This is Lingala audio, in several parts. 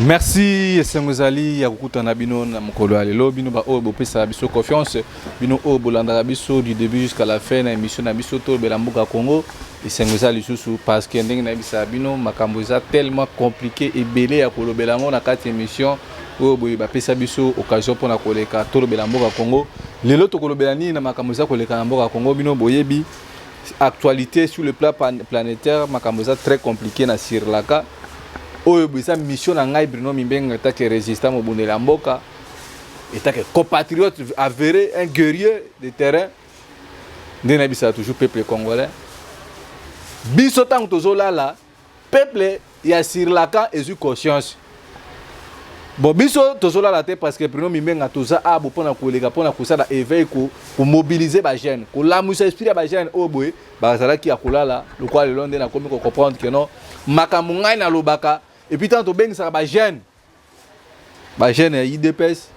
Merci Sengozali ya kukutana bino na mokolo ya lelo bino ba oyo bopesa biso confiance bino oyo bolandaka biso du début jusqu'à la fin na émission na biso to belambuka Congo et Sengozali susu parce que ndenge na bisa bino makambo eza tellement compliqué et belé ya kolobela ngo na kati émission oyo boye bapesa biso occasion pour na koleka to belambuka Congo lelo to kolobela ni na makambo eza koleka na mboka Congo bino boyebi actualité sur le plan planétaire makambo eza très compliqué na Sri Lanka. Oyo bisa mission na ngai Bruno Mimbenga taki résistant mo bundela mboka etaki compatriote avéré un guerrier de terrain ndena bisa toujours peuple congolais biso tango tozolala peuple ya Sri Lanka ezu conscience bon biso tozolala te parce que Bruno Mimbenga toza abo pona koleka pona kusala éveil ko mobiliser ba jeune ko lamusa esprit ba jeune oboye ba zala ki akolala lokwa le londe na komi ko comprendre que non makambo ngai na lobaka. Et puis tant que ben ça va jeune IDPS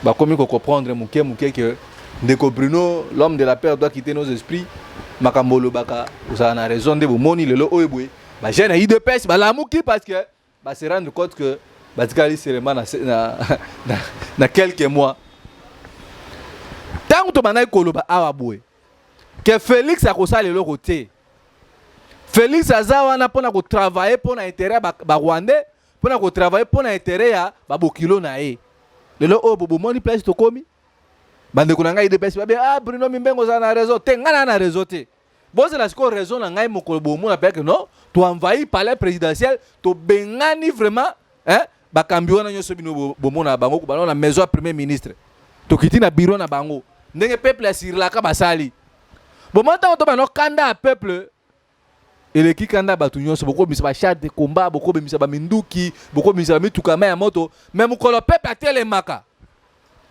bah comme il faut comprendre mouké que Ndeko Bruno l'homme de la paix doit quitter nos esprits makambolo baka vous avez raison de vous moni le lo oyebwe bah jeune IDPS bah la mouki parce que bah se rendre compte que bah tikali seulement na quelques mois tant que bana koloba awa boy que Félix a kosala le côté Félix Azawana pona ko travailler pour intérêt ba Rwandais pona ko travailler pour intérêt ya ba bokilo na e lelo o bobo moni place to komi bande ko ngai de pesi ba ah Bruno Mimbengo za na réseau te ngana na réseau te boze la siko raison na ngai moko bo mona pe que non to envahi palais présidentiel to bengani vraiment hein ba kambio na nyoso bino bo mona bango ko ba na maison premier ministre to kiti na bureau na bango ndenge peuple ya Sri Lanka basali bo mata to ba no kanda peuple et les kikanda batunyo so boko misa ba chat de combat boko be misa ba minduki boko misa mituka ya moto même ko le peuple atelemaka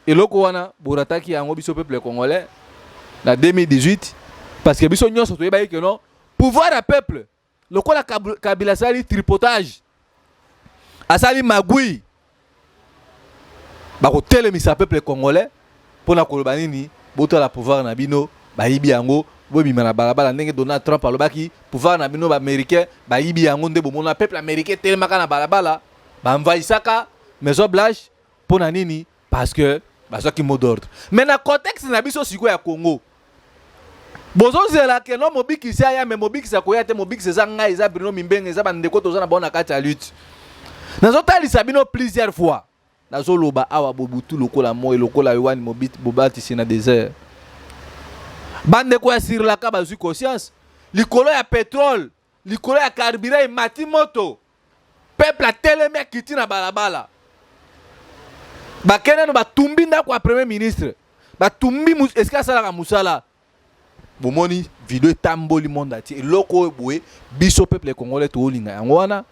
et loko wana borataki yango biso peuple congolais na 2018 parce que biso nyonso to yeba que non pouvoir à peuple loko la Kabila sali tripotage asali magui ba ko telemisa peuple congolais pour na koloba nini boto la pouvoir na bino ba yibi yango bobi mana balabala ndenge Donald Trump alobaki pouvoir na bino ba américain ba yibi yango nde bomona peuple américain telemaka na balabala ba envahissaka maison blanche pona nini parce que bazaki mot d'ordre mais na contexte na biso siko ya Congo bozo zela ke no mobiki sa ya mais mobiki sa ko ya te mobiki sa ngai za Bruno Mimbenga za bandeko toza na bona kati ya lutte nazo talisa bino plusieurs fois nazo loba awa bobutu lokola moyo lokola yowani mobit bobati sina désert bande ko ya Sri Lanka bazui conscience likolo ya pétrole likolo ya carburant et matimoto peuple a teleme kiti na balabala bakena no batumbi ndako ya premier ministre batumbi est-ce que ça la musala bomoni vidéo tamboli monde ati eloko boye biso peuple congolais to linga yango wana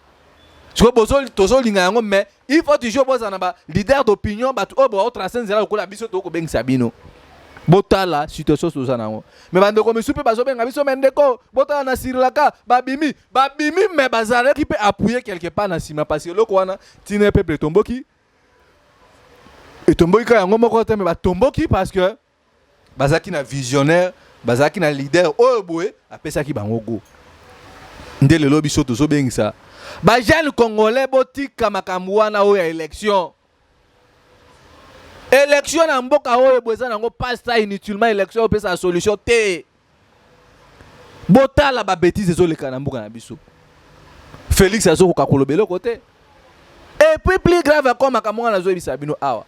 siko bozoli tozolinga yango mais il faut toujours boza na ba leader d'opinion batu obo autre senzela lokola biso to ko bengisa bino botala situation soza nango mais bande ko misupe bazobenga biso mendeko botala na Sri Lanka babimi mais bazare qui peut appuyer quelque part na sima parce que loko wana tine peuple tomboki et tomboki ka yango moko te mais ba tomboki parce que bazaki na visionnaire bazaki na leader oyo boye apesa ki bango go ndele lobi biso tozobengisa ba jeune congolais botika makambo wana oyo ya élection élection na mboka oyo boza nango passe inutilement élection o pesa solution te botala ba bêtise ezoleka na mboka na biso Félix azoko kakolobelo côté et puis plus grave comme makambo na zo ebisa bino awa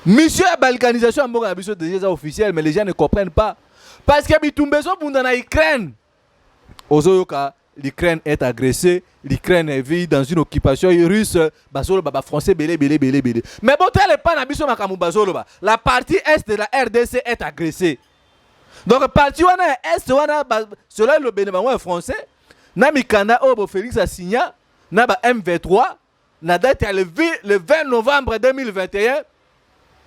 mission ya balkanisation ya mboka na biso déjà officiel mais les gens ne comprennent pas parce que bitumbezo bunda na Ukraine ozoyoka l'Ukraine est agressée, l'Ukraine vit dans une occupation russe, bazolo baba français belé. Mais bon tel pas na biso makamu bazolo ba. La partie est de la RDC est agressée. Donc partie wana est wana cela le bénévent français na mikanda obo Félix a signé na ba M23 na date le 20 novembre 2021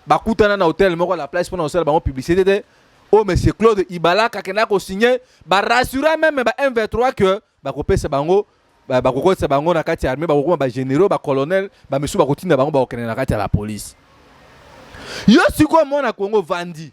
ba kutana na hôtel moko la place pour na hôtel ba publicité oh monsieur Claude Ibalaka kena ko signé ba rassurer même ba M23 que ba kopesa bango ba kokotsa bango na kati armée ba kokoma ba généraux ba colonel ba misu ba kotinda bango ba okene na kati ya la police yo siko mona Congo vandi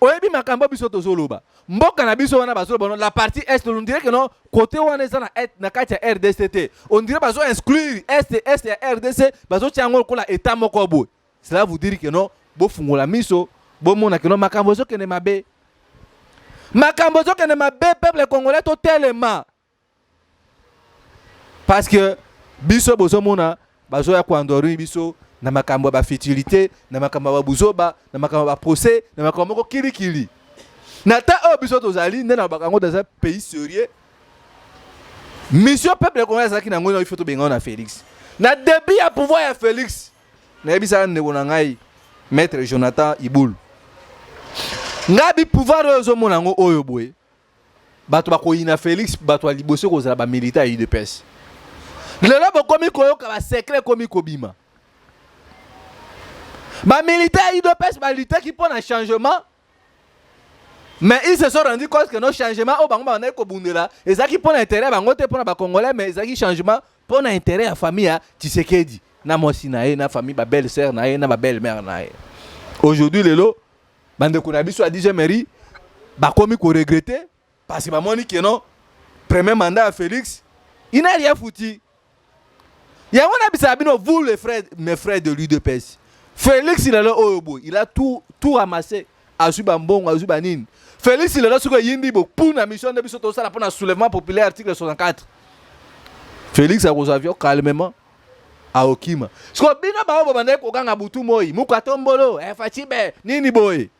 oyebi makambo biso tozoloba mboka na biso wana bazoloba la partie est on dirait que non côté wana eza na kati ya RDCT on dirait bazo exclure est ya RDC bazo tiango kola état moko boy cela vous dire que non bo fungola miso bo mona que non makambo zo kene mabe peuple congolais totalement parce que biso bozo mona bazo ya kwandori biso na makambo ba fertilité na makambo ba buzoba na makambo ba procès na makambo ko kili na ta o biso tozali ndena bakango dans un pays sérieux mission peuple congolais zaki na ngona il faut to benga na Félix na début ya pouvoir ya Félix na yebisa ndeko na ngai maître Jonathan Iboul ngabi pouvoir ozo monango oyo boye bato bakoyina Félix bato aliboso kozala ba militaire ya UDPS lelo bokomi koyoka ba secret komi kobima ba militaire UDPS ba lutter qui pour un changement mais ils se sont rendu compte que nos changements au bango bana ko bundela ezaki pour intérêt bango te pour ba congolais mais ezaki changement pour intérêt ya famille ya Tshisekedi na mosi na ye na famille ba belle sœur na ye na ba belle mère na ye aujourd'hui lelo bande ko na biso a DJ Mairie ba komi ko regretter parce que ba moni que non premier mandat à Félix il n'a rien foutu ya wana bisa bino vous les frères mes frères de l'UDPS Félix il a tout ramassé azuba mbongo azuba nini Félix il a là yindi bo pour la mission de biso to ça pour un soulèvement populaire article 64 Félix a rosavio calmement a Okima ce que bino ba bo bande ko ganga butu moi mukatombolo fachibe nini boy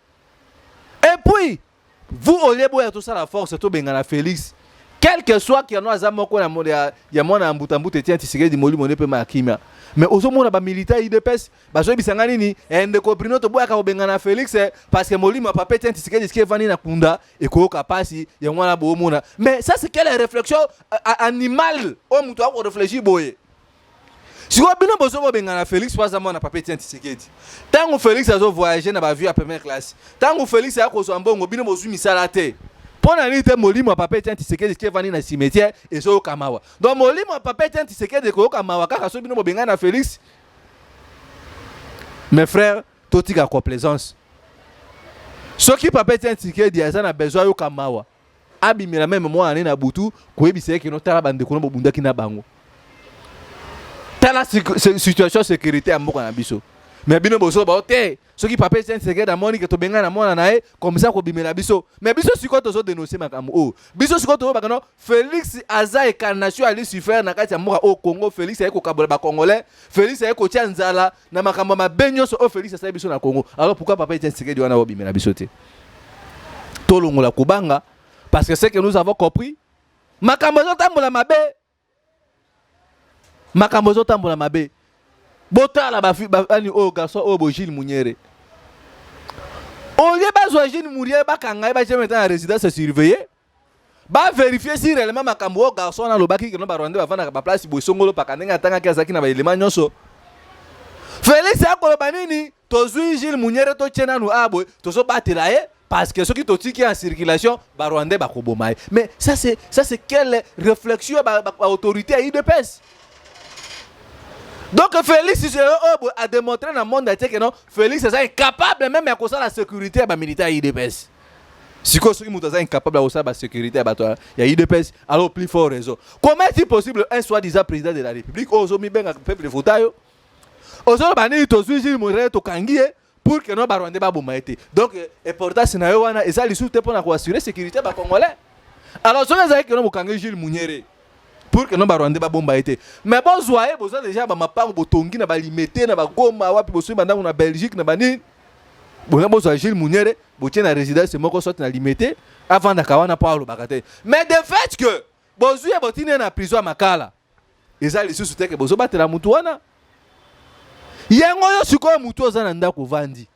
et puis vous au lieu de tout ça la force to bengana Félix quel que soit qui en a zamoko na moya ya mona mbutambuta tient Tshisekedi moli mone pe makima mais ozomona ba militaire IDPS bazo bisanga nini ende ko brino to boya ka bengana Félix parce que moli ma papa tient Tshisekedi ce qui vani na kunda et ko kapasi ya mwana bo mona mais ça c'est quelle réflexion animale o muto a ko réfléchir boye si ko bino bozo bengana Félix pas za mwana papa tient Tshisekedi tango Félix azo voyager na ba vue à première classe tango Félix a ko so mbongo bino bozu misala te pona nite molimo papa tient Tshisekedi qui vani na cimetière et so kamawa donc molimo papa tient Tshisekedi ko kamawa kaka so bino bobenga na Félix mes frères totika complaisance ce qui papa tient Tshisekedi a na besoin yo kamawa abimela même moi na butu ko ebise ke no tala bande ko no bunda kina bango tala situation sécurité amboka na biso mais bino boso ba te ce qui papa tient Tshisekedi amoni que to benga na mona na e comme ça ko bimela biso mais biso siko to zo dénoncer makambo o biso siko to ba no Félix aza incarnation ali suffire na kati ya mboka au Congo Félix ayeko kabola ba congolais Félix ayeko tia nzala na makambo mabenyo so o Félix asa biso na Congo alors pourquoi papa tient Tshisekedi wana o bimela biso te to longola kubanga parce que c'est que nous avons compris makambo zo tambola mabe botala ba ani o garçon o bo Gilles Munyere on lieu ba Gilles Munyere ba kanga ba jeme ta résidence surveillée ba vérifier si réellement makambo o garçon na lobaki que no ba rwande ba vana ba place bo songolo pa kanenga tanga kiazaki na ba élément nyonso Félix akoloba nini tozui Gilles Munyere to tchena nu abo to so batela ye parce que ceux qui totiki en circulation ba rwande ba kobomai mais ça c'est quelle réflexion ba autorité à IDPS. Donc Félix a démontré dans le monde entier que non, Félix est incapable même à cause de la sécurité à militaire IDPS. Si ceux qui sont incapables à cause de la sécurité à IDPS, alors plus fort raison. Comment est-il possible un soi-disant président de la République aux hommes bien peuple votayo aux hommes bani to suivi mourir to kangie pour que non barwande ba bomaité. Donc et pourtant scénario wana et ça les soute pour assurer sécurité ba congolais. Alors ceux qui que non bokangie Gilles Munyere pour que non ba rwande ba bomba été mais bon zoyer besoin déjà ba mapango botongi na ba limité na ba goma wapi bosu bandango na Belgique na bani bon bon zoyer Gilles Munyere botie na résidence moko sorte na limité avant d'akawana Paulo bakate mais de fait que bozuye botine na prison à Makala eza les sous que bozo batela mutu wana yango yo sikoyo mutu ozana ndako vandi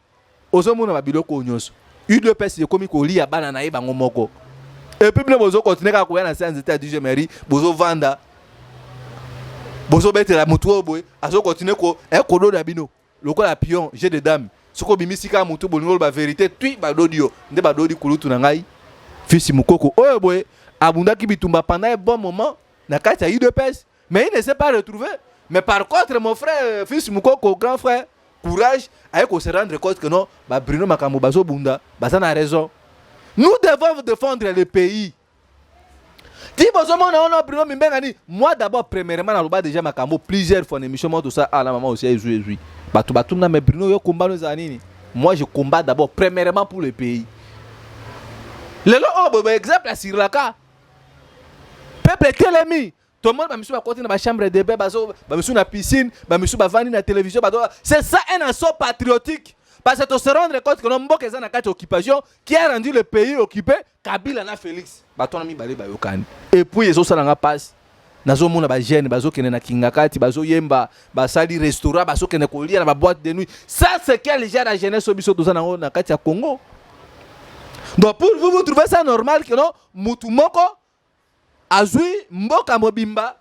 ozomona ba biloko nyonso UDPS ekomi ko lia bana na yeba ngomoko. Et puis nous bozo continuer à courir dans ces états DJ Mairie bozo vanda bozo bete la mutu boy azo continuer ko e kodo da bino lokola pion jeu de dame soko bimisika mutu bolingo ba vérité tui ba dodio nde ba dodi kulutu na ngai fils mukoko oyo boy abunda ki bitumba pendant un bon moment na kati ya UDPS mais il ne s'est pas retrouvé mais par contre mon frère fils mukoko grand frère courage aye ko se rendre compte que non ba Bruno Makambo bazo bunda baza na raison. Nous devons défendre le pays. Ti bozo mona on Bruno Mimbengani, moi d'abord premièrement na loba déjà Makambo plusieurs fois en émission moi tout ça à la maman aussi ezui. Batu na mais Bruno yo combat nos anini. Moi je combats d'abord premièrement pour le pays. Le lo exemple à Sri Lanka. Peuple telemi. Tout le monde va me sur côté dans ma chambre de bain, va me sur la piscine, va me sur la vanne la télévision. C'est ça un assaut patriotique. Parce que tu se rendre compte que l'homme qui est dans la occupation, qui a rendu le pays occupé, Kabila na Félix. Baton ami balé ba yokani. Et puis les autres ça passe. Nazo mona ba jeune, bazo kene na kingakati, bazo yemba, ba sali restaurant, bazo kene kolia na ba boîte de nuit. Ça c'est quel genre la jeunesse obiso tout ça na kati ya Congo. Donc pour vous trouvez ça normal que non mutu moko azui mboka mobimba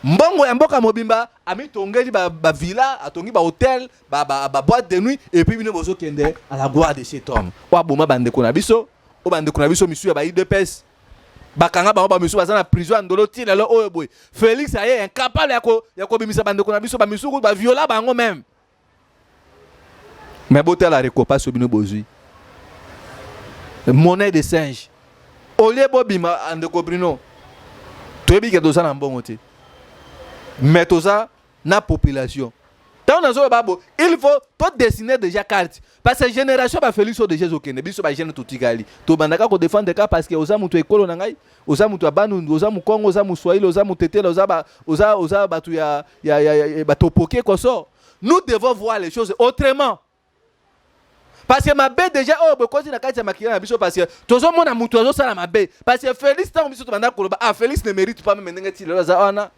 mbongo ya mboka mobimba ami tongeli ba villa atongi ba hôtel ba boîte de nuit et puis bino bozo kende à la gloire de cet homme wa boma bande ko na biso o bande ko na biso misu ya ba IDPS bakanga ba misu baza na prison ndolo ti lelo oyo boy Félix aye incapable ya ko bimisa bande ko na biso ba misu ba viola bango même mais botel la récompense bino bozui monnaie de singe. Olie bobima andeko Bruno. Toyebi ke doza na mbongo te. Mais toza na population. Tant on a babo, il faut tout dessiner déjà carte. Parce que génération ba Félix o déjà okende, biso ba jeune totigali. To bandaka ko défendre ka parce que oza mutu ekolo na ngai, oza mutu abanu, oza mu Congo, oza mu Swahili, oza mu Tetele, oza batu ya batopoke koso. Nous devons voir les choses autrement. Parce que ma bête déjà quand il a quatre maquillage parce que tout le monde a monté ça la ma bête parce que Félix tant biso banda koloba ah Félix ne mérite pas même ndengeti le za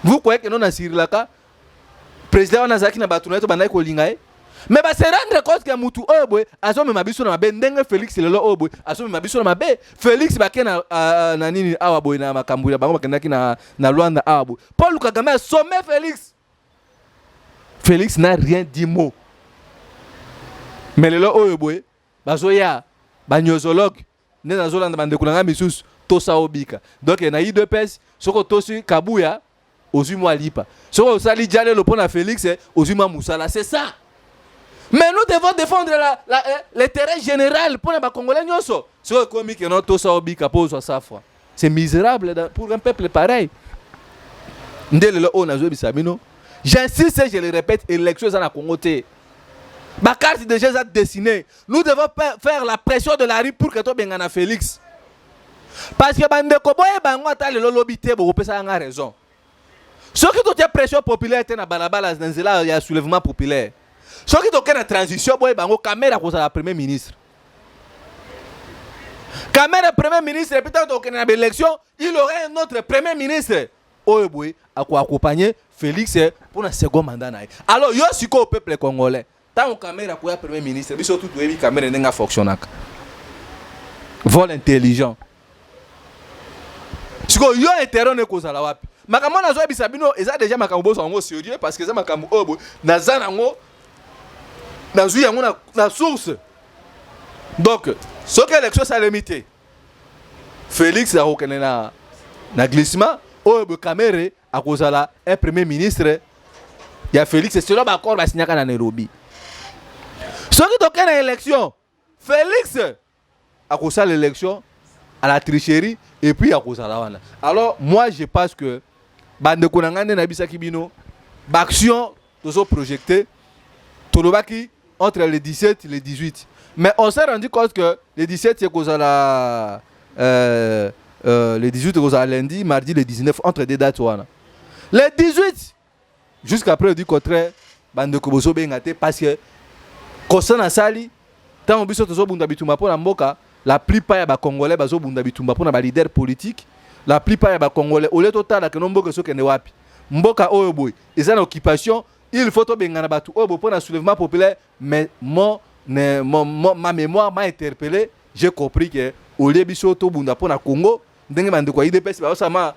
vous croyez que non na Sri Lanka président on a zaki na batuna to banda ko linga mais ba se rendre compte que mutu boy azo me mabiso na ma bête ndenge Félix le boy azo me mabiso na ma bête Félix ba kena na nini awa boy na makambu ya bango bakenda ki na Luanda awa boy Paul Kagame a sommé Félix n'a rien dit mot. Mais le oyo boy bazoya banyozologue ne nazolanda bande kulanga misusu tosa obika donc na IDPS soko tosi kabuya ozui mo alipa soko osali jale le pona Félix ozui ma musala c'est ça. Mais nous devons défendre l'intérêt général pour les Congolais nyonso soko komi que non tosa obika pose sa foi c'est misérable pour un peuple pareil ndele le on azo bisabino j'insiste je le répète élection za na Congo te. Ma carte déjà est dessinée. Nous devons faire la pression de la rue pour que tu aies Félix. Parce que bande koboye bango ata le lobité bo pesa nga raison. Ce qui doit pression populaire na balabala nzela ya soulèvement populaire. Ce qui doit na transition boye bango caméra ko la premier ministre. Caméra premier ministre et puis tant que na élection, il aurait un autre premier ministre. Oyo boye accompagner Félix pour un second mandat na. Alors yo siko au peuple congolais. Tant que caméra pour le premier ministre, mais surtout la caméra n'est pas fonctionnelle. Vol intelligent. Si vous avez un terrain, vous avez un wapi. Makambo na zo bisabino eza déjà makambo so ngo sérieux parce que ça makambo obo na zana ngo na zuya ngo na source. Donc ce que l'élection ça limité. Félix a reconnu na glissement obo caméra à cause la un premier ministre. Il y a Félix c'est là accord va signer à Nairobi. Ce qui est dans l'élection, Félix a causé l'élection à la tricherie et puis a causé la wana. Alors moi je pense que bande konangane na bisaki bino l'action toujours projeté tolobaki entre le 17 et le 18. Mais on s'est rendu compte que le 17 c'est causé la le 18 c'est causé lundi, mardi le 19 entre deux dates wana. Le 18 jusqu'à preuve du contraire bande koboso bengate parce que Kosana sali, tant biso tozo bunda bitumba pona mboka, la plupart ya ba Congolais bazo bunda bitumba pona ba leader politique, la plupart ya ba Congolais au lieu total que nomboka so kende wapi. Mboka oyo boy, eza na occupation, il faut to bengana batu oyo pona soulèvement populaire, mais ma mémoire m'a interpellé, j'ai compris que au lieu biso to bunda pona Congo, ndenge bande ko IDPS ba sama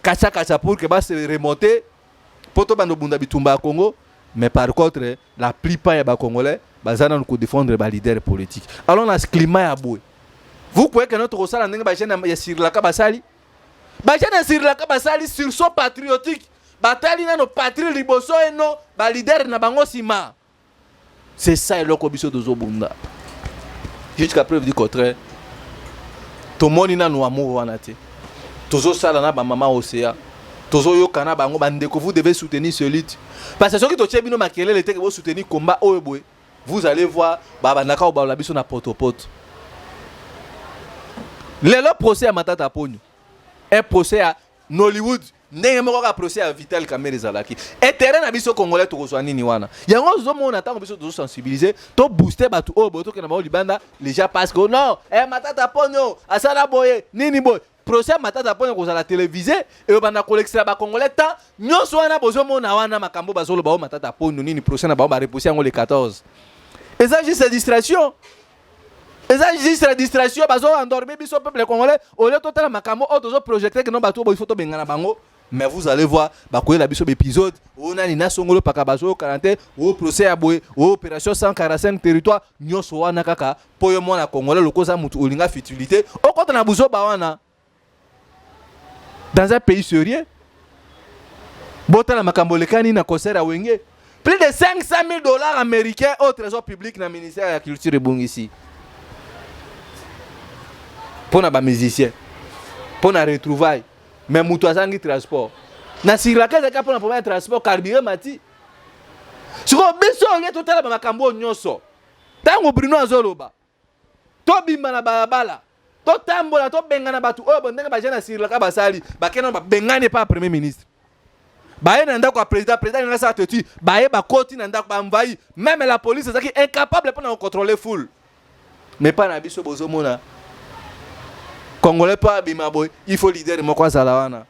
kacha pour que ba se remonter poto bando bunda bitumba Congo. Mais par contre, la plupart des Congolais, ils ont défendre les leaders politiques. Alors, dans ce climat, vous croyez que notre Rosal a Sri Lanka Basali? Sri Lanka Basali sur son patriotique. batali nano patrie liboso eno ba leader na bango sima. C'est ça eloko biso tozobunda. Jusqu'à preuve du contraire. Tomoni nano amour wana te. Tozo sala na ba mama océa. Tozo yokana bango bandeko, vous devez soutenir ce lutte. Parce que ceux qui toche bino makelele te que vous soutenir combat oyeboy. Vous allez voir baba naka o ba biso na potopoto. Le procès à Matata Ponyo. Un procès à Nollywood. Ndenge moko ka procès à Vital Kamerhe ezalaki. Et terrain na biso congolais to kozwa nini wana. Yango zo mona tango biso to sensibiliser, to booster batu o boto ke na ba libanda les gens parce que non, Matata Ponyo asala boye nini boy. Procès à Matata Ponyo kozala télévisé et bana collecter ba congolais tant nyonso wana bozo mona wana makambo bazolo ba Matata Ponyo nini procès na ba repousser yango le 14. Et ça juste distraction. Et ça juste la distraction bazo endormir biso peuple congolais au lieu total makambo auto projecter que non bato bo il faut to bengana bango. Mais vous allez voir, la biso épisode, on a une songolo pakabazo 40, au procès à boy, opération 145 territoire, nyoso wana kaka, pour moi na congolais le koza mutu olinga futilité, au contre na buzo bawana. Dans un pays sérieux, bota la makambo lekani na concert à Wenge, plus de 500 000 $ américains au trésor public na ministère de la culture et ici. Pour na ba musicien, pour na retrouvailles. Mais mutu azangi transport na siraka zaka pour na problème transport carburant mati siko biso nge totala ba makambo nyonso tango Bruno azoloba to bimba na balabala to tambola to benga na batu oyo bondenga ba jana siraka basali bakena ba bengane pa premier ministre baye na ndako président na sa teti baye ba koti na ndako ba mvayi même la police ezaki incapable pour na contrôler foule mais pas na biso bozo mona Congolais pas bimaboy, il faut leader de moko zalawana.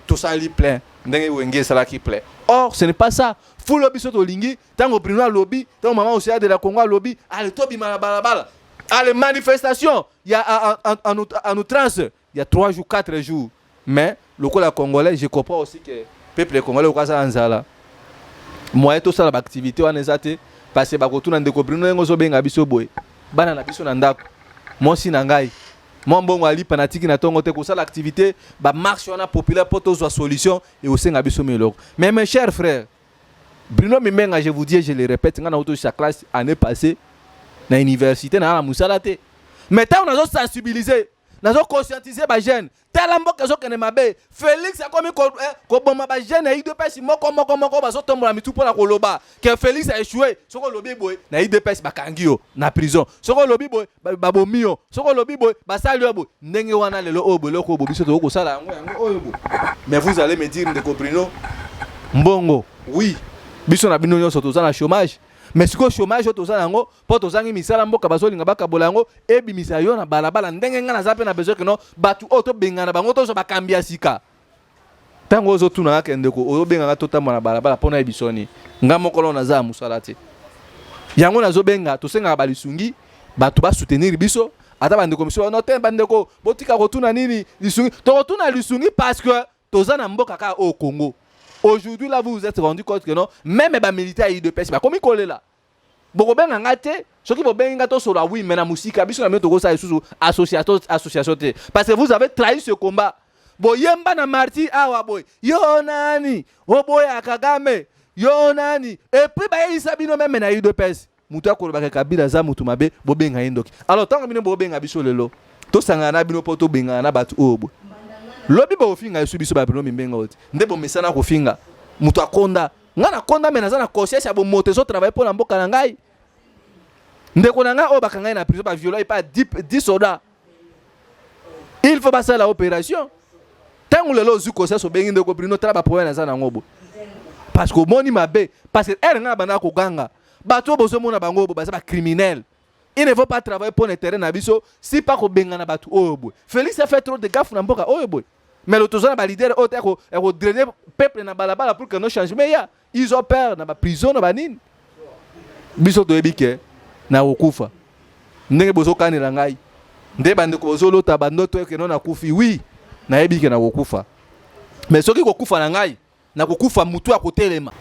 Tout ça li plein, ndenge wenge sala qui plaît. Or, ce n'est pas ça. Faut lobby soto lingi, tango Bruno lobby, tango maman aussi de la Congo lobby, allez to bima balabala. Allez manifestation, il y a en outrance, il y a 3 jours, 4 jours. Mais le la congolais, je comprends aussi que peuple congolais au casa anzala. Moi tout ça l'activité on ezate parce que ba ko tuna ndeko Bruno ngo zo benga biso boy. Bana na biso na ndako. Moi si na ngai mon bon ali panatiki na tongo te ko ça l'activité ba marche on a populaire pour tous solution et au sein abiso meloko. Mais mes chers frères, Bruno Mimenga je vous dis je le répète ngana auto sa classe année passée na université na la musala te. Mais tant on a sensibiliser, na zo conscientiser ba jeune. Tala mboka zo kene mabe. Félix a komi ko bomba ba jeune na IDPS moko ba zo tombola mitu pour la koloba. Que Félix a échoué, soko lobi boy na IDPS bakangio na prison. Soko lobi boy ba bomio, soko lobi boy ba salio boy. Ndenge wana lelo obo loko bo biso to ko sala yango oyo bo. Mais vous allez me dire de Bruno Mbongo, oui. Biso na bino nyonso to na chômage. Mais si le chômage est au pour tozangi misala mboka bazolinga bakabolango et bimisa yo na balabala ndenge nga na zape na besoin que non batu auto bengana bango to so bakambia sika tango zo tuna ka ndeko o benga to tamba na balabala pona ebisoni nga mokolo na za musala te yango na zo benga to senga balisungi batu ba soutenir biso ata bandeko miso no te bandeko botika ko tuna nini lisungi to tuna lisungi parce que tozana mboka ka au Congo. Aujourd'hui, là, vous vous êtes rendu compte que non, même les militaires IDPS, comme ils collent là. Beaucoup bien engagés, ceux qui vont bien engagés sur la oui, mais la musique, ils sont association. Parce que vous avez trahi ce combat. Bo yemba na marti awa boy. Yo nani, o boy akagame, yo nani. Et puis bah ils sabino même na IDPS. Muta ko ba kabila za mutu mabe, bo benga indoki. Alors tant que bino bo benga biso lelo. To sangana bino poto benga na batu obo. Lobi ba ofinga yusubiso ba Bruno Mimenga oti ndebo mesana ko finga mutu akonda ngana konda mena za na conscience ya bo moto so travailler pour la mboka na ngai ndeko na ngai o bakanga na prison ba violer pas 10 soldats il faut passer la opération tangu lelo zuko so bengi ndeko Bruno tra ba problème na za na ngobo parce que moni mabe parce que elle nga bana ko ganga bato bozo mona bango bo ba criminel. Il ne faut pas travailler pour le terrain nabiso si pas ko bengana batu oyobo. Félix a fait trop de gaffe na mboka oyobo. Mais le tozana ba leader oteko e drainer peuple na balabala pour que no changement ya. Ils ont peur na ba prison na banine. Biso to ebike na okufa. Ndenge bozo kanela ngai. Nde bande ko bozo lota bando to ke no na kufi oui. Na ebike na okufa. Mais soki ko kufa na ngai na ko kufa mutu akotelema.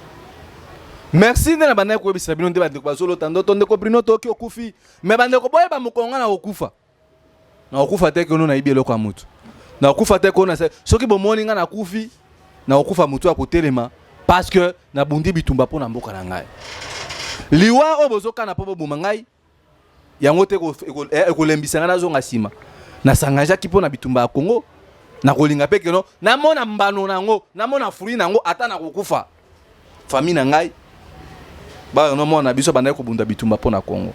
Merci na bana ko bisa bino nde bande ko bazolo tando tonde ko Bruno to ki okufi mais bande ko boye ba mukonga na okufa te ko no na ibelo kwa mutu na okufa te ko na se soki bomoni nga na kufi na okufa mutu ya kotelema parce que na bundi bitumba po na mboka na ngai liwa o bozoka na po boma ngai yango te ekolembisa ngai nazonga nsima na sangajaki mpo na bitumba ya Congo na kolinga pe keno namona mbano nango namona fruit nango ata na kokufa famille na ngai ba no mona biso banda kobunda bitumba po na Congo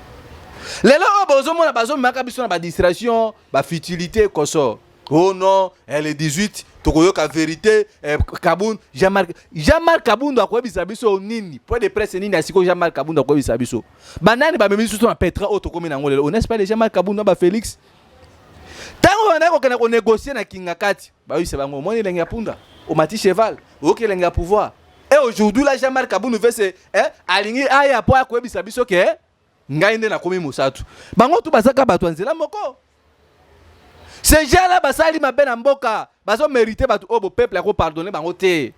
lelo o bozomona bazomaka biso na ba distraction ba futilité koso oh non elle est 18 tokoyoka vérité Kabund Jean-Marc Kabund akoyebisa biso nini point de presse nini asiko Jean-Marc Kabund akoyebisa biso banani ba memisi biso na Petra o tokomi nango lelo n'est-ce pas les Jean-Marc Kabund ba Félix tango banda ko négocier na Kingakati ba oui c'est bango moni lengi ya punda au mati cheval OK lengi ya pouvoir et aujourd'hui là Jean-Marc Kabund veut c'est alingi aya po akoyebisa biso ke ngai nde na komi musatu bango tu bazaka bato nzela moko. Ces gens-là, basali mabe na mboka, baso mérité batu obo peuple ko pardonner bango te.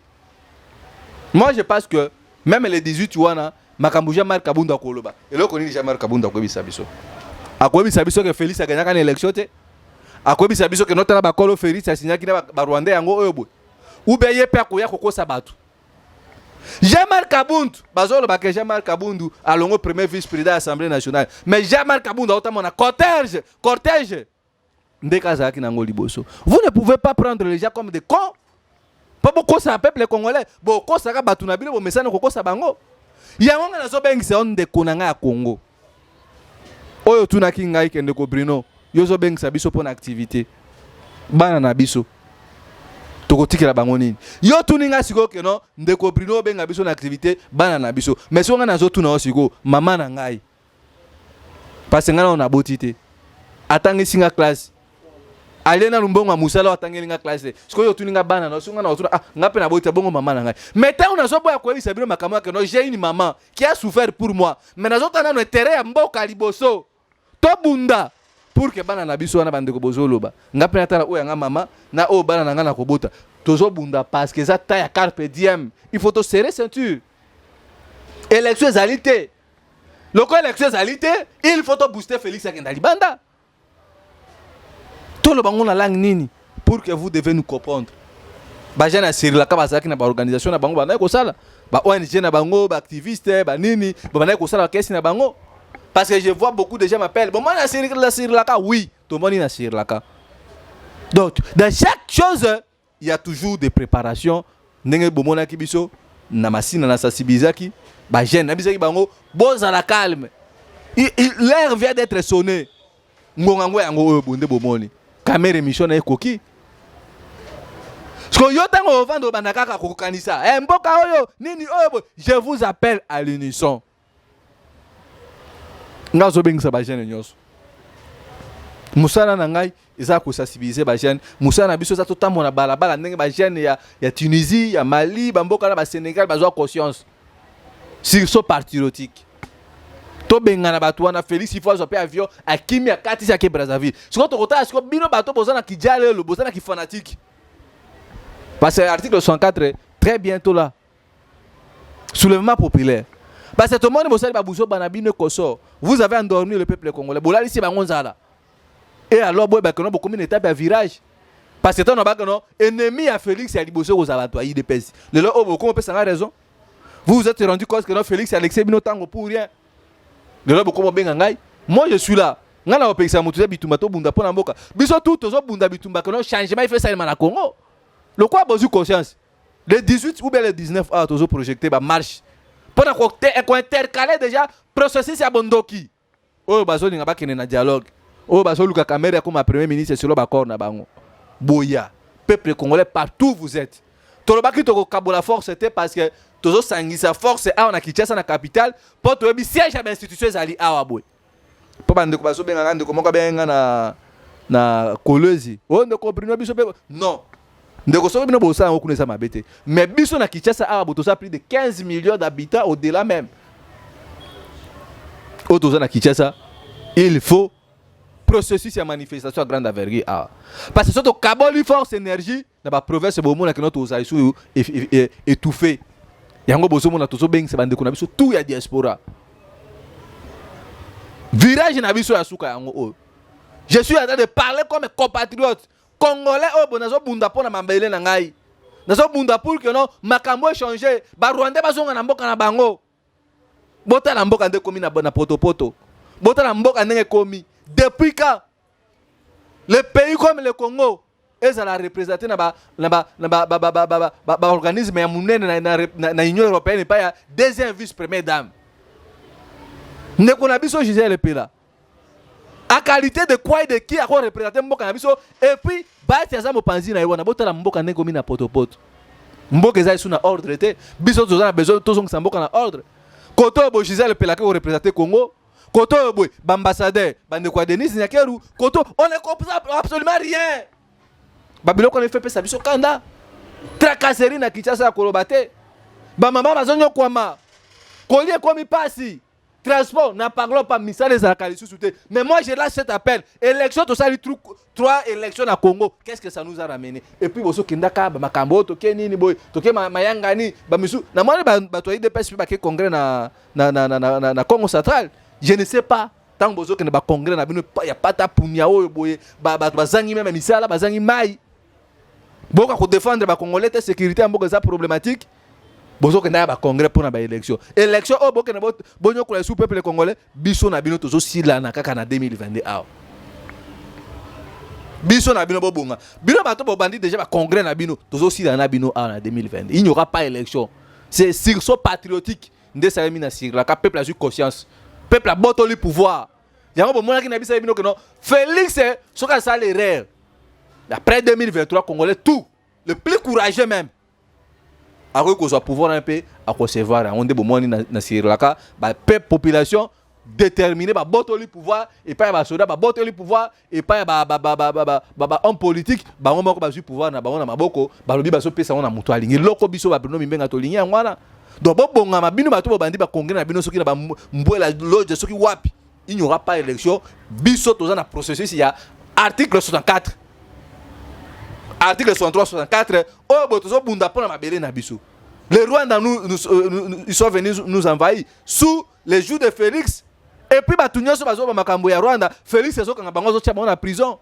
Moi je pense que même les 18 wana makambu Jean-Marc Kabund akoloba. Et là koni Jean-Marc Kabund akobisa biso. Akobisa biso que Félix a gagné kan élection te. Akobisa biso que notana ba kolo Félix a signé kina ba Rwandais yango oyo. Ou beye pe akoya kokosa batu. Jean-Marc Kabund, bazolo ba que Jean-Marc Kabund alongo premier vice-président de l'Assemblée nationale. Mais Jean-Marc Kabund a autant na cortège. Vous ne pouvez pas prendre les gens comme des cons. Pas beaucoup ça peuple congolais. Beaucoup ça ka tunabile bo message ko ça bango. Yango na zo bengise on de konanga ya Congo. Oyo tunaki ngai kende ko Bruno. Yo zo bengisa biso pour activité. Bana na biso. Tokotikela bango nini. Yo tuninga siko ke no ndeko Bruno benga biso na activité bana na biso. Mais so nga na zo tuna osiko mama na ngai. Parce nga na botité. Atangi singa classe. Alena lumbongo musala watangelinga classe. Siko yo tuninga bana na sunga na otuna ngape na botita bongo mama na ngai. Mais tant on a so boya koyebisa bino makamwa ke no j'ai une maman qui a souffert pour moi. Mais na zota na no terrain ya mboka liboso. To bunda pour que bana na biso wana bandeko bozoloba. Ngape na tala oya nga mama na o bana na nga na kobota. Tozo bunda parce que ça taille carpe diem. Il faut te serrer ceinture. Élection égalité. Loko élection égalité, il faut te booster Félix Akendali banda. Tout le bango na langue nini pour que vous devez nous comprendre. Ba jana Sri Lanka bazaki na ba organisation na bango bana ko sala. Ba ONG na bango, ba activiste, ba nini, ba bana ko sala kesi na bango. Parce que je vois beaucoup de gens m'appellent. Bon moi na Sri Lanka, oui, tout le monde na Sri Lanka. Donc dans chaque chose, il y a toujours des préparations. Ndenge bomona kibiso na masina na sasibizaki, ba jeune na bizaki bango, boza la calme. L'air vient d'être sonné. Ngongango yango oyo bonde bomoni. Caméra émission na ekoki. Parce que yo tango vando banakaka kokanisa. Mboka oyo nini oyo je vous appelle à l'unisson. Ngazo bengisa ba jeune nyonso. Musala na ngai eza ko sensibiliser ba jeune. Musala na biso za totambo na balabala ndenge ba jeune ya Tunisie, ya Mali, ba mboka na ba Sénégal bazwa conscience. Sursaut patriotique. To bengana bato wana Félix il faut azope avion akimi akati ya ke Brazzaville. Siko to kota siko bino bato bozana kijale lo bozana ki fanatique. Parce que l'article 104 très bientôt là. Soulèvement populaire. Parce que tout le monde bozali ba buzo banabino koso. Vous avez endormi le peuple congolais. Bolali si bangonzala. Et alors boy ba kono bo comme une étape à virage. Parce que ton ba kono ennemi à Félix ya liboso ko zabato ayi de pesi. Le lo obo comme pesa raison. Vous vous êtes rendu compte que non Félix Alexis bino tango pour rien. Moi je suis là. Ngana opekisa mutu za bitumba to bunda pona mboka. Biso tout tozo bunda bitumba que non changement il fait ça na Congo. Le quoi besoin conscience. Le 18 ou bien le 19 a tozo projeté ba marche. Pona ko intercaler déjà processus ya bondoki. Oh bazo linga ba kene na dialogue. Oh bazo luka caméra comme premier ministre sur le bakor na bango. Boya. Peuple congolais partout vous êtes. Tolobaki to ko kabola force c'était parce que tozo sangisa force a na Kinshasa na capitale pour to bi siège à institution zali awa boy. Po bande ko baso benga ngande ko moko benga na Kolwezi. O ndeko Bruno biso pe non. Ndeko so bino bosa ngo kunesa mabete. Mais biso na Kinshasa awa boto ça plus de 15 millions d'habitants au-delà même. O tozo na Kinshasa, il faut processus ya manifestation à grande envergure awa. Parce que surtout kaboli force énergie na ba province bomo na kinoto osaisu étouffé. Yango bozo mona tozo beng se bande ko na biso tout ya diaspora. Virage na biso ya suka yango o. Je suis en train de parler comme compatriote congolais o bonazo bunda pona mambele na ngai. nazo bunda pour que non makambo changer ba Rwanda bazonga na mboka na bango bota na mboka nde komi na poto bota na mboka ndenge komi depuis quand les pays comme le Congo ils ont représenté na organisme ya munene na Union européenne pas ya deuxième vice première dame ne kona biso Gisèle Pela à qualité de quoi et de qui a représenté mboka na biso et puis ba tia mopanzi na yona bota na mboka ndenge komi na poto mboka eza sous na ordre te biso tozana besoin tozong sa mboka na ordre koto bo Gisèle Pela ko représenter Congo koto bo ambassadeur bande kwa Denis Nyakeru koto on ne comprend absolument rien babilo ko ne fait pesa biso kanda tracasserie na Kinshasa kolobate ba mama bazonyo kwama kolie komi pasi transport n'a parlons pas misale les alcalisous souté mais moi je lâche cet appel élection to sali 3 élections na Congo qu'est-ce que ça nous a ramené et puis boso kindaka ba makambo to kenini boy to ke mayangani ba misu na moi ba to IDPS ba ke congrès na Congo central je ne sais pas tant boso ke ba congrès na bino ya pata punya oyo boy ba zangi même misala ba zangi mai boka ko défendre ba congolais te sécurité mboka za problématique bozo ke na ba congrès pour na ba élection o boka na bonyo ko la sous peuple congolais biso na bino tozo sila na kaka na 2022 aw biso na bino bobonga bino bato bo bandi déjà ba congrès na bino tozo sila na bino aw na 2022 il n'y aura pas élection c'est sursaut patriotique nde ça mina sur la peuple a eu conscience peuple a botoli pouvoir yango bo mona ki na bisa bino que non Félix soka ça l'erreur après 2023 congolais tout le plus courageux même après qu'on soit pouvoir un peu à recevoir on dit bon moi na Sierra Laka ba peuple population déterminé ba botoli pouvoir et pas ba soldat ba botoli pouvoir et pas ba homme politique ba on ko ba su pouvoir na ba on na maboko ba lobi ba so pesa on na muto alingi loko biso ba bino mimbenga to linya ngwana donc bo bonga ma bino ba to bandi ba congrès na bino soki na ba mbwela loge soki wapi il n'y aura pas élection biso toza na processus il y a article 64 article 63 64 oh botozo bunda pona mabele na biso les Rwandais ils sont venus nous envahir sous les jours de Félix et puis batunyo so bazo ba makambo ya Rwanda Félix ezo kanga bango zo tia na prison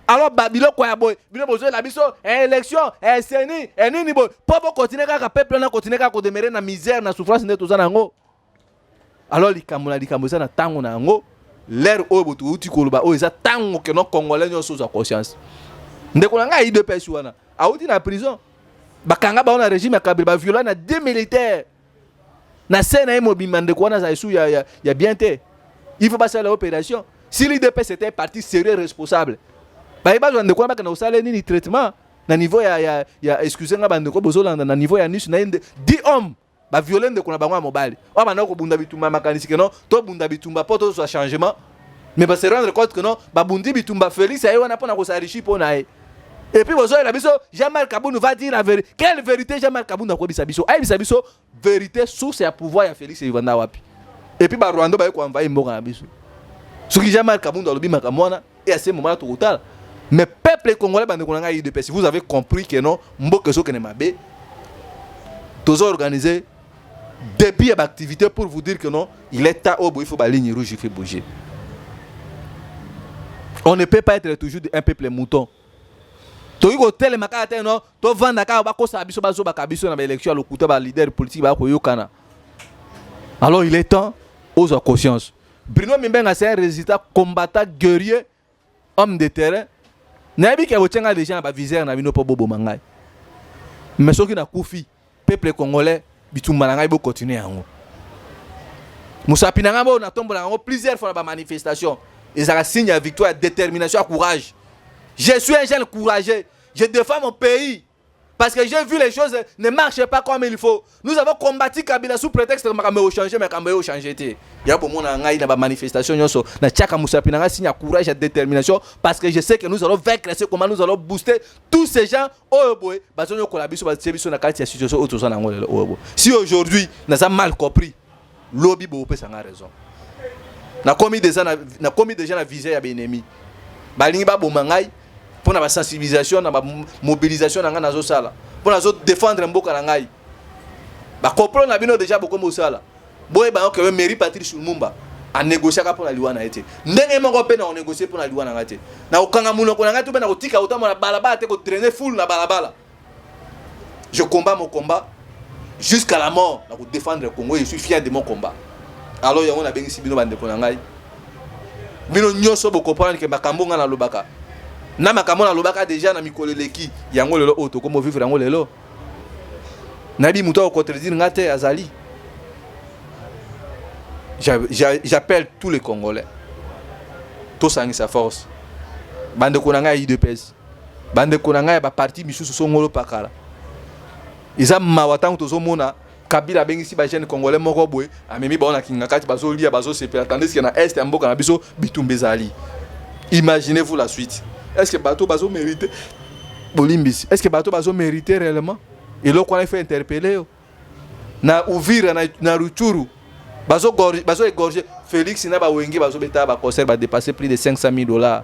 alors babilo kwa ya boy bino bozo la biso élection seni nini boy popo continuer kaka peuple na continuer kaka ko demeurer na misère na souffrance ndeto za nango alors likambo za na tango na ngo l'air o botu uti koloba o eza tango que non congolais nyoso za conscience ndeko na ngai de pesi wana auti na prison bakanga ba on régime ya Kabila ba violer na deux militaires na scène mobimba ndeko wana za isu ya bien te il faut passer l'opération si l'IDPS était parti sérieux responsable ba iba ndeko na na usale nini traitement na niveau ya excusez-moi bandeko bozolanda na niveau ya nisu na 10 hommes ba violer ndeko na bango mobile wa bana ko bunda bitumba makanisi que non to bunda bitumba poto so changement mais ba se rendre compte que non ba bundi bitumba Félix ayo wana pona ko sarichi pona e et puis bozo la biso Jean-Marc Kabou nous va dire la vérité quelle vérité Jean-Marc Kabou na ko bisa biso ay bisa biso vérité source ya pouvoir ya Félix Evanda wapi et puis ba Rwanda ba ko envahir mboka na biso soki Jean-Marc Kabou ndo lobi makamwana et à ce moment là tout total mais peuple congolais bande ko nga IDPS vous avez compris que non mboka so que ne mabe tozo organiser depuis l'activité pour vous dire que non il est temps il faut la ligne rouge il faut bouger. On ne peut pas être toujours un peuple mouton. Tu go tel makata non, to vanda ka ba ko sabiso bazo ba kabiso na élection le couteau ba leader politique ba ko yokana. Alors il est temps aux conscience. Bruno Mimbenga c'est un résultat combattant guerrier homme de terrain. Nabi ke botenga les gens ba viseur na bino po bobo mangai. Mais soki na kufi peuple congolais bitumba na ngai bo continuer yango. Musa Pinanga bo na tombola yango plusieurs fois ba manifestation. Et ça signe de victoire, détermination, courage. Je suis un jeune courageux. Je défends mon pays. Parce que j'ai vu les choses ne marchent pas comme il faut. Nous avons combattu Kabila sous prétexte que Makambo a changé, mais Makambo a changé. Il y a pour moi une manifestation. Na Tchaka Moussa Pinanga signe de courage et de détermination. Parce que je sais que nous allons vaincre, comment nous allons booster tous ces gens. Si aujourd'hui, nous avons mal compris, lobby a raison. Na commis déjà na visée ya ennemi balingi ba bomangai pour na sensibilisation na mobilisation na nga zo sala pour na zo défendre mboka na ngai ba comprendre na bino déjà beaucoup mosala boye ba que mairie Patrice Lumumba a négocier ka pour na liwana ete ndenge moko pe na négocier pour na liwana ngate na okanga muno ko na ngate pe na kotika otamo na balabala te ko traîner full na balabala Je combats mon combat jusqu'à la mort pour défendre le Congo. Je suis fier de mon combat. Alors, il y a un ici, bino bande konangai. Bino nyoso bo comprendre que makambo nga na lobaka. Na makambo na lobaka déjà na mikolo leki. Yango lelo auto comme vivre yango lelo. Nabi muto ko contredire ngate azali. J'appelle tous les Congolais. Tous en sa force. Bande konangai IDPS. Bande konangai ba parti misusu songolo pakala. Ils ont mawatang tozo mona Kabila bengi si ba jeune Congolais moko boy amemi ba ona kinga kati bazo lia bazo se faire attendez qu'il y a est en boka na biso bitumbezali. Imaginez-vous la suite. Est-ce que bateau bazo mériter bolimbisi? Est-ce que bateau bazo mériter réellement? Et là qu'on a fait interpeller na Uvira na Ruchuru bazo égorger Félix na ba wenge bazo beta ba concert ba dépasser plus de $500,000.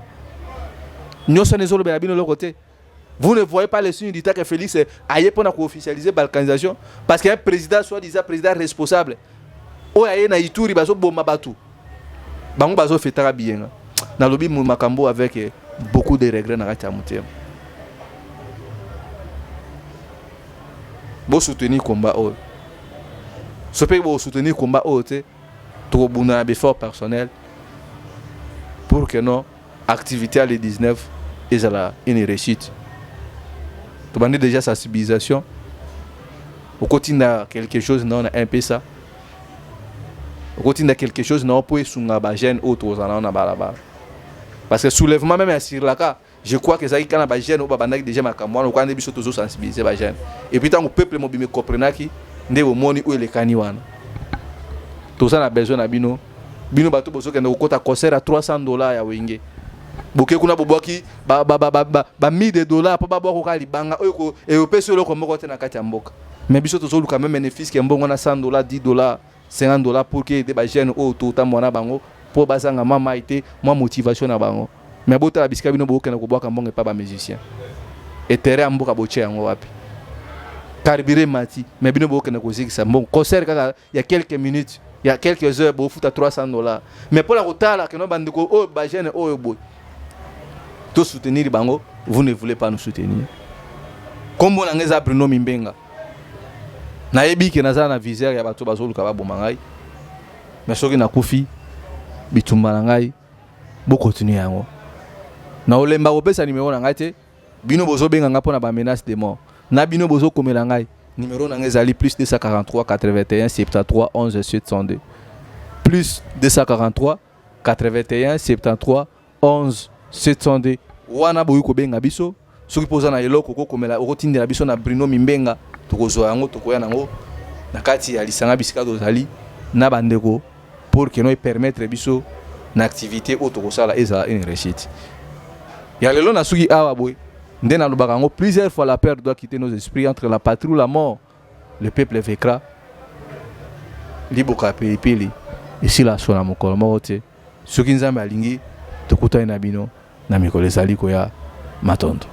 Nyosa nezolo be abino l'autre côté. Vous ne voyez pas les signes d'État que Félix aille pour officialiser la balkanisation parce qu'il y a un président, soit-disant président responsable. Oh, il y a un Ituri, il y a un Bomabatu. Il y a un fait bien. Dans le lobby, Makambo avec beaucoup de regrets dans la Tchamoutier. Vous soutenir le combat. Ce pays vous soutenir le combat. Tout le monde a un effort personnel pour que nos activités à les 19 aient une réussite. Tu as déjà sensibilisation. Au quotidien, quelque chose, non, un peu ça. Au quotidien, quelque chose, non, pour être gêne autour parce que soulèvement même sur la cas, je crois que ça y est quand on a gêne au babanaki déjà ma camoine, on a besoin de sensibiliser les gêne. Et puis tant que le peuple mobile comprend qui, ne au moni où les caniwan. Tout ça a besoin d'abino. Bino bateau bozo qui est au concert à $300 à Wenge. Boké kuna boboki ba $1000 pour babo ko libanga eko e opesi lo ko moko tena kati ya mboka mais biso to soluka même bénéfice ki mbongo na $100 $10 $50 pour que des jeunes au tout temps mona bango pour basanga mama été moi motivation na bango mais bota la bisika bino boke na ko boka mbongo pa ba musicien et terrain mboka boche yango wapi carburé mati mais bino boke na ko zikisa bon concert kaka il y a quelques minutes il y a quelques heures bo futa $300 mais pour la rotala que no bandiko o ba jeune o boy tout soutenir bango, vous ne voulez pas nous soutenir. Comme on a des Bruno Mimbenga. Naebi ki naza na viseur ya bato bazolu ka babomangai. Mais soki na kufi bitumba na ngai bo continuer yango. Na olemba opesa numéro na ngai te bino bozo benga nga pona ba menace de mort. Na bino bozo komela ngai numéro na ngai zali plus 243 81 73 11 702. Plus 243 81 73 11 702. Wana boyu ko benga biso soki poza na eloko ko komela okotindela biso na Bruno Mimbenga tokozwa yango tokoya nango na kati ya lisanga bisika dozali na bandeko pour que nous permettre biso na activité autokosala eza une réussite. Ya lelo na suki awa boy nde na lobaka ngo plusieurs fois la peur doit quitter nos esprits entre la patrie ou la mort. Le peuple vaincra. Liboka pelipeli ici la sona mokolo mote soki nzambe alingi tokuta ina bino na mikolo ezali koya matondo.